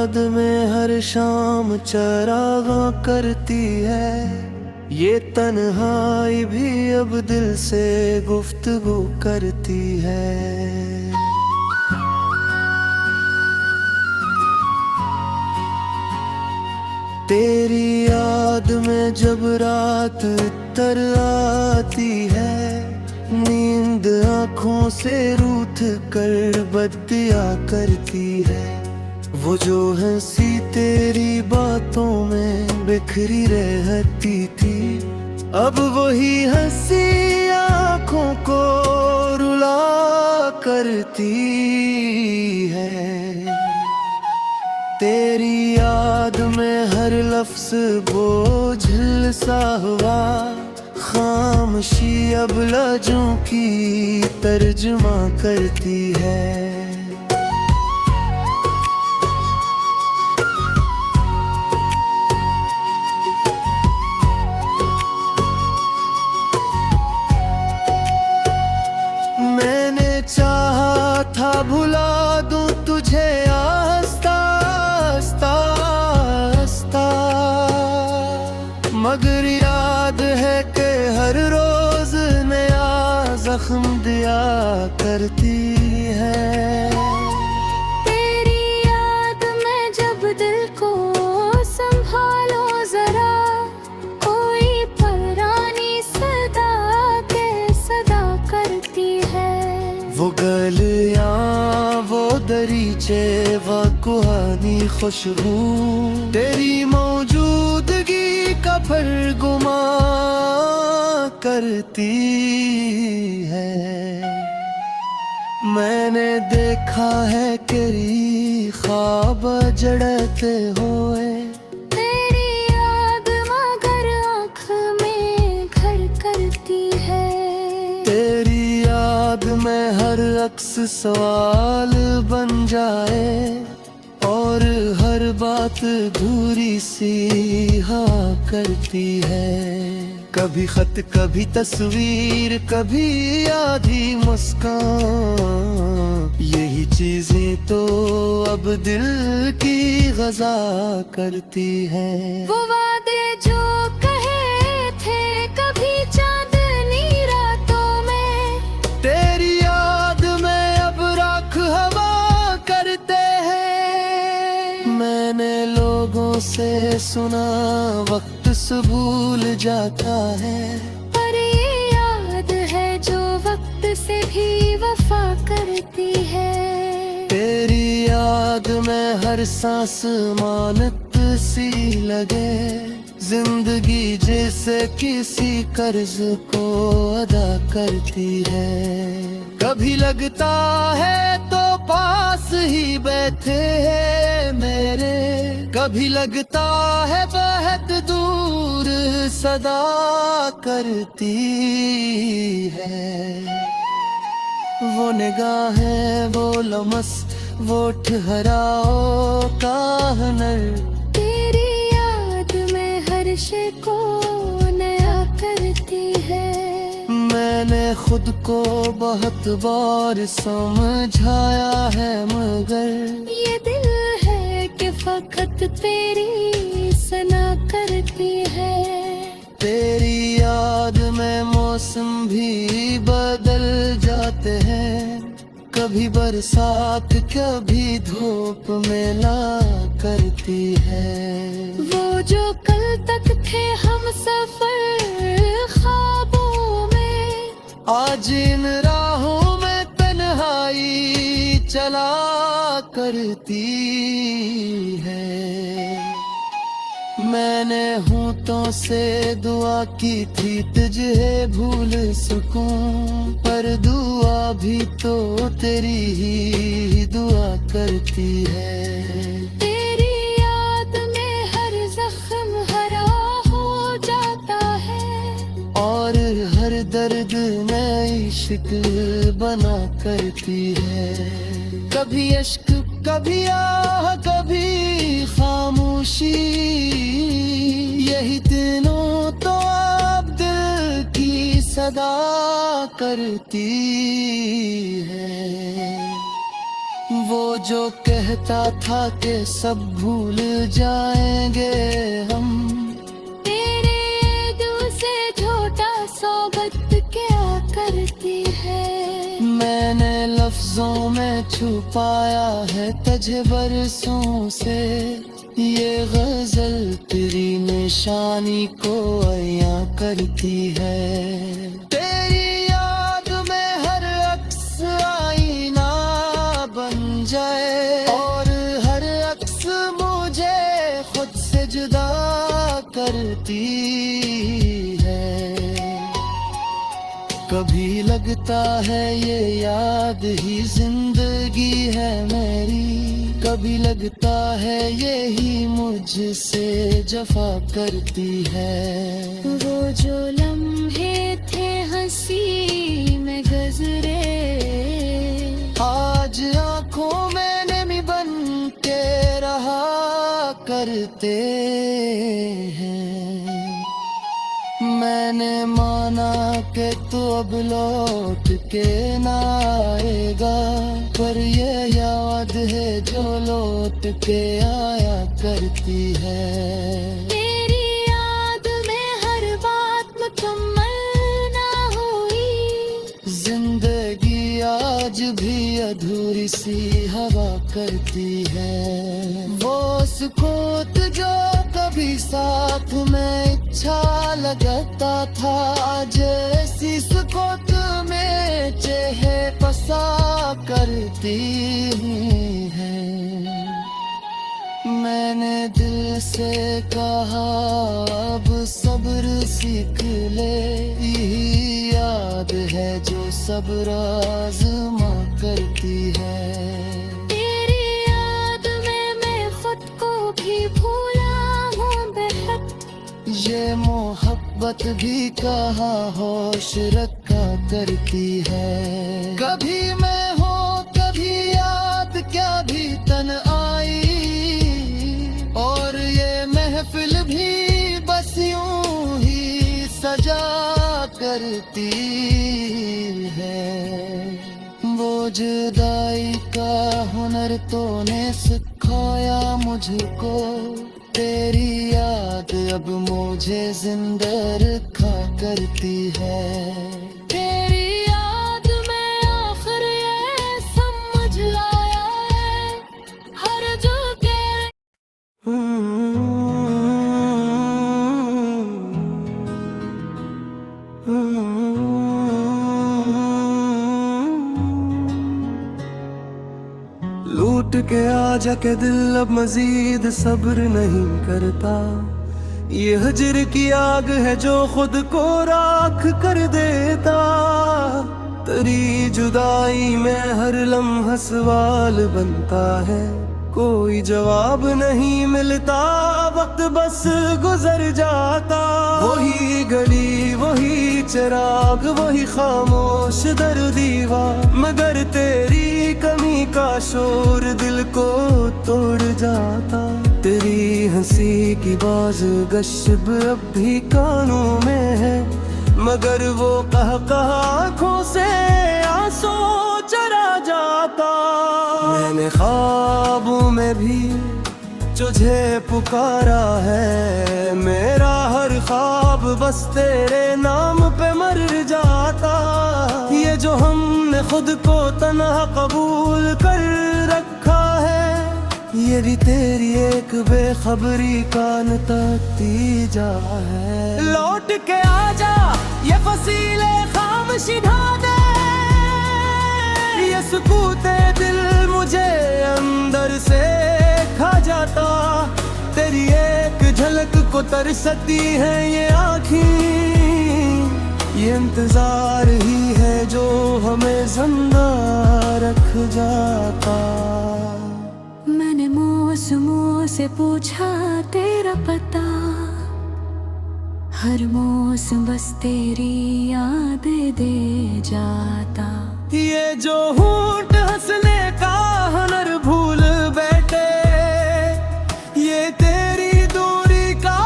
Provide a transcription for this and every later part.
याद में हर शाम चरागां करती है। ये तन्हाई भी अब दिल से गुफ्तगू करती है। तेरी याद में जब रात तर आती है, नींद आँखों से रूठ कर बद्दिया करती है। वो जो हंसी तेरी बातों में बिखरी रहती थी, अब वही हंसी आँखों को रुला करती है। तेरी याद में हर लफ्ज बोझिल सा हुआ, खामोशी अब लहजों की तर्जुमा करती है। मैंने चाहा था भुला दूं तुझे आस्ता आस्ता, मगर याद है कि हर रोज नया जख्म दिया करती है। तेरी याद में जब दिल को संभालो जरा, कोई पुरानी सदा के सदा करती है। वो गलियां वो दरीचे वो कुहानी खुशबू, तेरी मौजूदगी का फर गुमा करती है। मैंने देखा है तेरी ख्वाब जड़ते हुए, तेरी याद मगर आँख में घर करती है। तेरी याद में हर अक्स सवाल बन जाए, और हर बात धूरी सी हाँ करती है। कभी खत कभी तस्वीर कभी आधी मुस्कान, यही चीजें तो अब दिल की गजा करती है। वो वादे जो कहे थे कभी चांदनी रातों में, तेरी याद में अब राख हवा करते हैं। मैंने लोगों से सुना वक्त से भूल जाता है, पर ये याद है जो वक्त से भी वफा करती है। तेरी याद में हर सांस मानत सी लगे, जिंदगी जैसे किसी कर्ज को अदा करती है। कभी लगता है तो पास ही बैठे हैं मेरे, कभी लगता है बहुत दूर सदा करती है। वो निगाहें वो लमस वो ठहराओ का हुनर, तेरी याद में हर शे को नया करती है। मैंने खुद को बहुत बार समझाया है, मगर ये दिल है कि फकत तेरी सना करती है। तेरी याद में मौसम भी बदल जाते हैं, कभी बरसात कभी धूप मेला करती है। वो जो कल तक थे हम सफर ख्वाबों में, आज इन राहों में तन्हाई चला करती है। मैंने होंठों से दुआ की थी तुझे भूल सकूं, पर दुआ भी तो तेरी ही दुआ करती है। तेरी याद में हर जख्म हरा हो जाता है, और हर दर्द नई शिकल बना करती है। कभी अश्क कभी आह कभी खामोशी, यही तीनों तो अब दिल की सदा करती है। वो जो कहता था कि सब भूल जाएंगे हम, तेरे दिल से झूठा सोबत क्या करती है। मैंने लफ्जों में छुपाया है तुझे बरसों से, ये गजल तेरी निशानी को अया करती है। तेरी याद में हर अक्स आईना बन जाए, और हर अक्स मुझे खुद से जुदा करती है। कभी लगता है ये याद ही जिंदगी है मेरी, कभी लगता है यही मुझसे जफा करती है। वो जो लम्हे थे हंसी में गुजरे, आज आंखों में नमी बन के रहा करते हैं। मैंने माना कि तू अब लौट के ना आएगा, पर ये याद है जो लौट के आया करती है। तेरी याद में हर बात मुकम्मल ना हुई, जिंदगी आज भी अधूरी सी हवा करती है। वो सुकूत जो कभी साथ में इच्छा लगता था, आज ऐसी सुकूत में चेहे पसा करती है। मैंने दिल से कहा अब सब्र सीख ले, यही याद है जो सब्र आज़मा करती है। तेरी याद में मैं खुद को भी भूला हूँ बेहद, ये मोहब्बत भी कहाँ होश रखा करती है। कभी मैं हूँ कभी याद क्या भी तन आई, और ये महफिल भी बस यूं ही सजा करती है। वो जुदाई का हुनर तूने सिखाया मुझको, तेरी याद अब मुझे जिंदा रखा करती है। तेरी याद में आखिर ये समझ आया है, हर जो तेरे लूट के आजा के दिल अब मजीद सब्र नहीं करता, ये हजर की आग है जो खुद को राख कर देता। तेरी जुदाई में हर लम्हा सवाल बनता है, कोई जवाब नहीं मिलता, वक्त बस गुजर जाता। वही गली वही चिराग वही खामोश दर दीवार, मगर तेरी कमी का शोर दिल को तोड़ जाता। तेरी हंसी की बाज गश्ब अब भी कानों में है, मगर वो कह आँखों से आंसू चरा जाता। मैंने ख्वाबों में भी तुझे पुकारा है, मेरा हर ख्वाब बस तेरे नाम पे मर जाता। ये जो हमने खुद को तन्हा कबूल कर रखा है, ये भी तेरी एक बेखबरी का नतीजा है। लौट के आजा ये फसीले खामोशी ढा दे, ये सुकूते दिल मुझे अंदर से खा जाता। तेरी एक झलक को तरसती है ये आँखें, ये इंतजार ही है जो हमें जिंदा रख जाता। मैंने मौसमों से पूछा तेरा पता, हर मौसम बस तेरी याद दे जाता। ये जो होंठ हंसने का हुनर भूल बैठे, ये तेरी दूरी का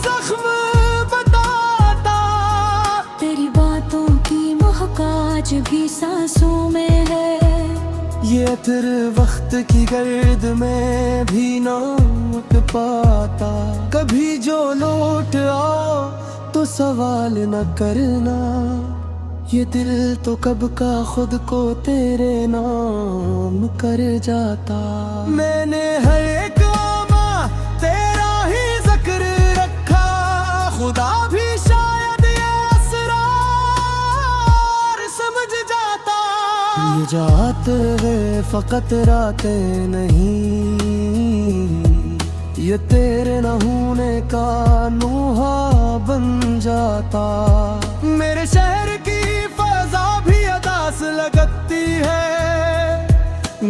जख्म बताता। तेरी बातों की महक आज भी सांसों में है, ये फिर वक्त की गर्द में भी ना उठ पाता। कभी जो लौट आओ तो सवाल न करना, ये दिल तो कब का खुद को तेरे नाम कर जाता। मैंने हर एक आमा तेरा ही जिक्र रखा, खुदा भी शायद ये असरार समझ जाता। ये जात है फकत रातें नहीं, ये तेरे न होने का नूहा बन जाता। मेरे शहर की फजा भी अदास लगती है,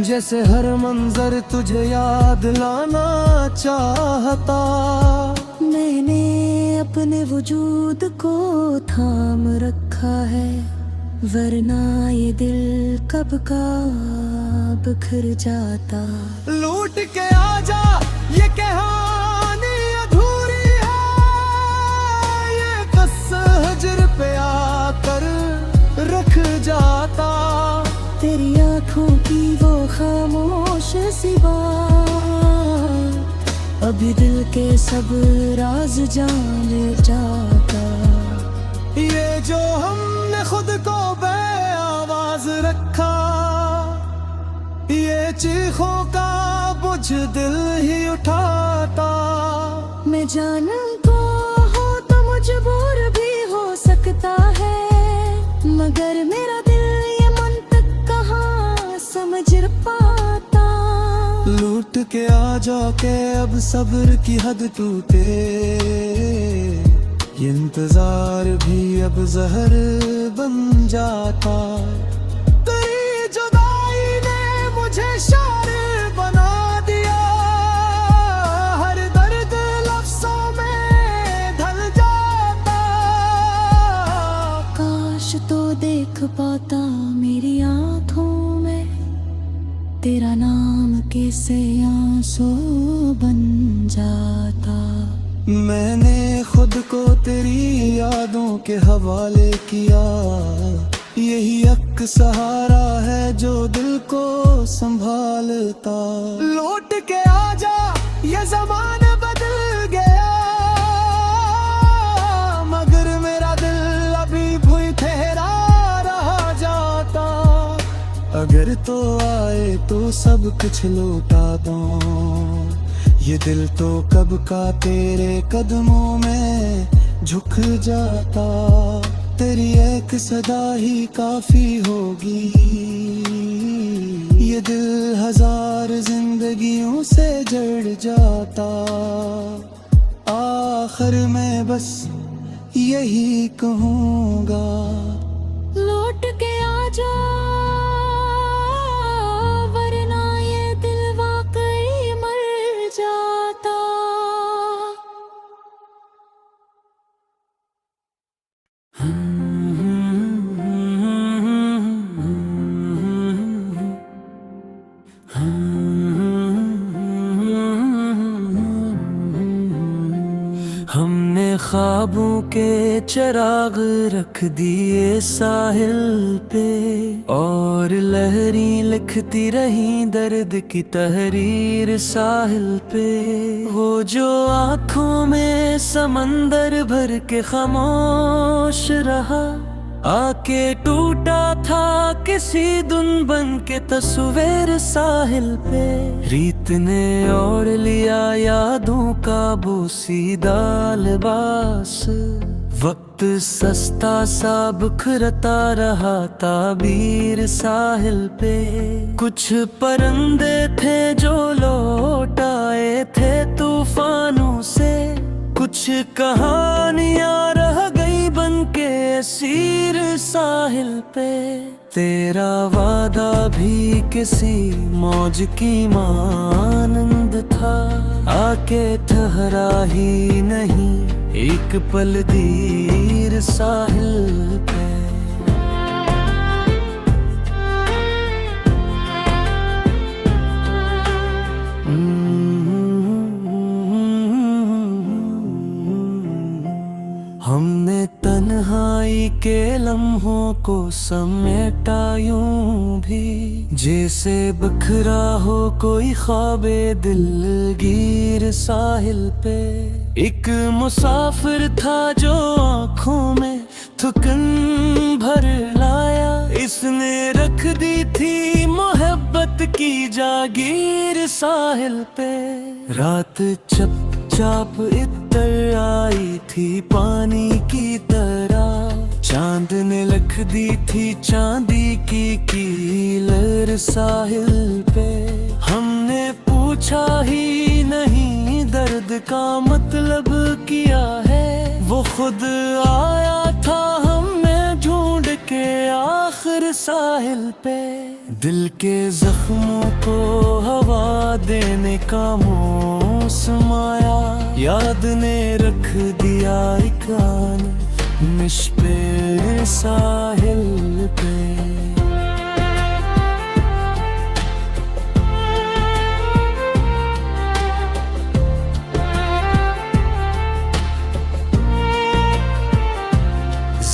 जैसे हर मंजर तुझे याद लाना चाहता। मैंने अपने वजूद को थाम रखा है, वरना ये दिल कब का बिखर जाता। लूट के आजा ये कहानी अधूरी है, ये कस्सा हजर पे आकर रख जाता। तेरी आंखों की वो खामोश सी बात अभी दिल के सब राज जान जाता। ये जो हमने खुद को बेआवाज रखा, ये चीखों का बुझ दिल ही उठाता। मैं जानूं को हो तो मजबूर भी हो सकता है, मगर मेरा दिल ये मंतक कहाँ समझ पाता। लूट के आ जाके अब सब्र की हद टूटे, ये इंतजार भी अब जहर बन जाता। तेरी जुदाई ने मुझे शायर बना दिया, हर दर्द लफ्जों में ढल जाता। काश तो देख पाता मेरी आंखों में तेरा नाम कैसे आंसू बन जाता। मैंने खुद को तेरी यादों के हवाले किया, यही एक सहारा है जो दिल को संभालता। लौट के आजा ये ज़माना बदल गया, मगर मेरा दिल अभी भी ठहरा रह जाता। अगर तो आए तो सब कुछ लौटा दूं, ये दिल तो कब का तेरे कदमों में झुक जाता। तेरी एक सदा ही काफी होगी, ये दिल हजार जिंदगियों से जड़ जाता। आखिर में बस यही कहूँगा, लौट के आजा वरना ये दिल वाकई मर जाता। हमने ख्वाबों के चिराग रख दिए साहिल पे, और लहरी लिखती रही दर्द की तहरीर साहिल पे। वो जो आँखों में समंदर भर के खामोश रहा, आके टूटा था किसी दुन बन के तस्वीर साहिल पे। रीत ने ओढ़ लिया यादों का बोसीदा लिबास, वक्त सस्ता सा बिखरता रहा ताबीर साहिल पे। कुछ परंदे थे जो लौट आए थे तूफानों से, कुछ कहानियां रह गई बन के असीर साहिल पे। तेरा वादा भी किसी मौज की मानंद था, आके ठहरा ही नहीं एक पल दीर साहिल पे। हमने तन्हाई तन्हाई के लम्हों को समेटा यूं भी, जैसे बिखरा हो कोई ख्वाबे दिलगीर साहिल पे। एक मुसाफिर था जो आंखों में थुकन भर लाया, इसने रख दी थी मोहब्बत की जागीर साहिल पे। रात चुपचाप इतर आई थी पानी की तरह, चांद ने लिख दी थी चांदी की कीलर साहिल पे। हमने पूछा ही नहीं दर्द का मतलब किया है, वो खुद आया था हमें ढूंढ के आखिर साहिल पे। दिल के जख्मों को हवा देने का मौसम आया, याद ने रख दिया एक निश पे साहिल पे।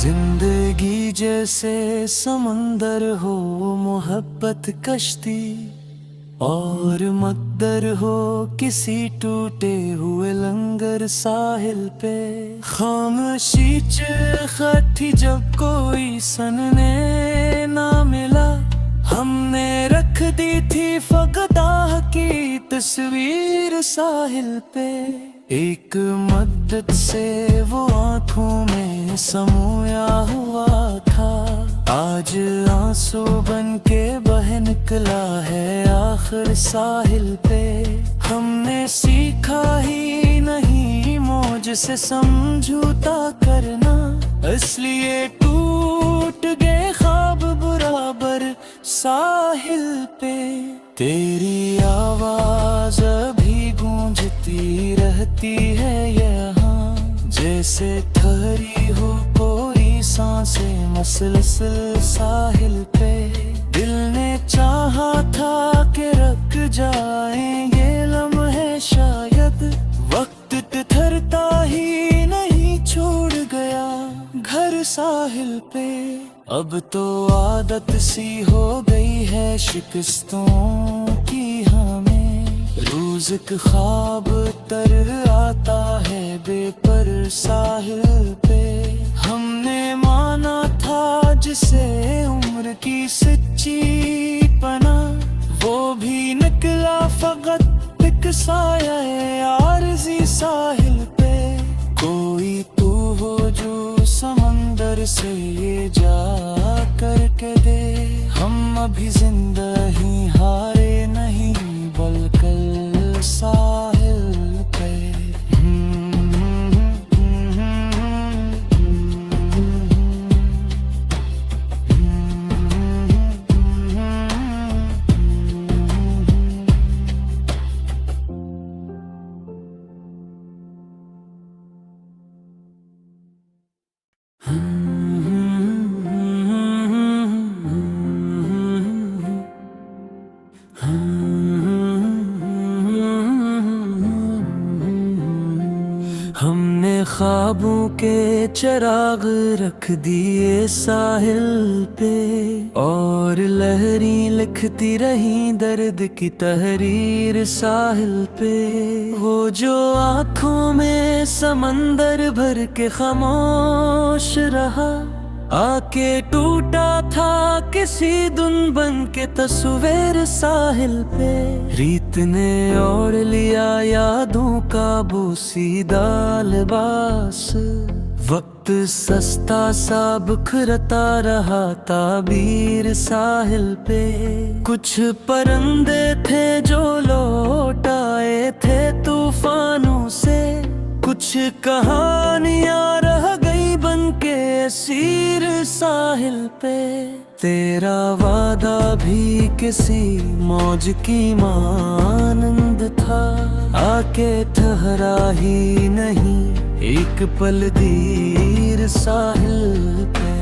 जिंदगी जैसे समंदर हो मोहब्बत कश्ती, और मकदर हो किसी टूटे हुए लंगर साहिल पे। खामोशी खटी जब कोई सनने ना मिला, हमने रख दी थी फकदाह की तस्वीर साहिल पे। एक मद्दत से वो आंखों में समोया हुआ था, आज आंसू बन के बह निकला है आखिर साहिल पे। हमने सीखा ही नहीं मौज से समझौता करना, इसलिए टूट गए ख्वाब बराबर साहिल पे। तेरी आवाज अभी गूंजती रहती है यहाँ, जैसे ठहरी हो कोई सांसें मसलसल साहिल पे। दिल ने चाहा था कि रख जाएंगे लम्हे शायद, वक्त ठहरता ही नहीं छोड़ गया घर साहिल पे। अब तो आदत सी हो गई है शिकस्तों की हमें, रोज एक ख्वाब तर आता है बेपर साहिल पे। हमने माना था जिसे उम्र की सच्ची पना, वो भी निकला फकत एक साया आरज़ी साहिल पे। कोई तू हो जो समंदर से ये जा करके दे, हम अभी जिंदा ही हारे नहीं बल्कि साहिल पे। हमने ख्वाबों के चिराग रख दिए साहिल पे, और लहरी लिखती रही दर्द की तहरीर साहिल पे। वो जो आँखों में समंदर भर के खामोश रहा, आके टूटा था किसी धुन बन के तस्वीर साहिल पे। रीत ने ओढ़ लिया यादों का बोसीदा लिबास, वक्त सस्ता सा बिखरता रहा ताबीर साहिल पे। कुछ परिंदे थे जो लौट आए थे तूफानों से, कुछ कहानियां रह गई बन के असीर साहिल पे। तेरा वादा भी किसी मौज की मानंद था, आके ठहरा ही नहीं एक पल दीर साहिल पे।